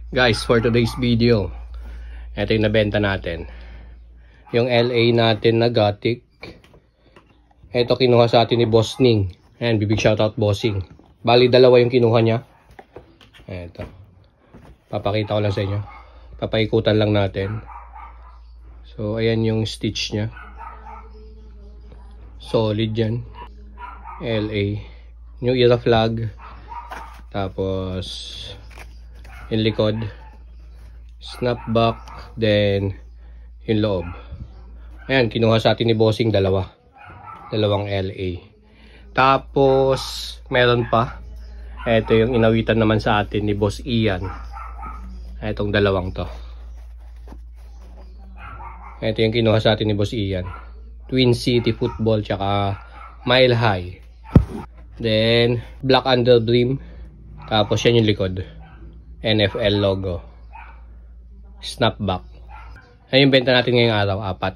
Guys, for today's video, ito yung nabenta natin. Yung LA natin na Gothic. Ito kinuha sa atin ni Boss Ning. Ayan, big shoutout Bossing. Bali, dalawa yung kinuha niya. Ito. Papakita ko lang sa inyo. Papaikutan lang natin. So, ayan yung stitch niya. Solid yan. LA. New Era flag. Tapos, yung likod. Snapback. Then, yung loob. Ayan, kinuha sa atin ni Bossing dalawang LA. Tapos, meron pa. Ito yung inawitan naman sa atin ni Boss Ian. Itong dalawang to. Ito yung kinuha sa atin ni Boss Ian. Twin City Football tsaka Mile High. Then, black under brim. Tapos yan yung likod. NFL logo. Snapback. Ayun yung benta natin ngayong araw, 4.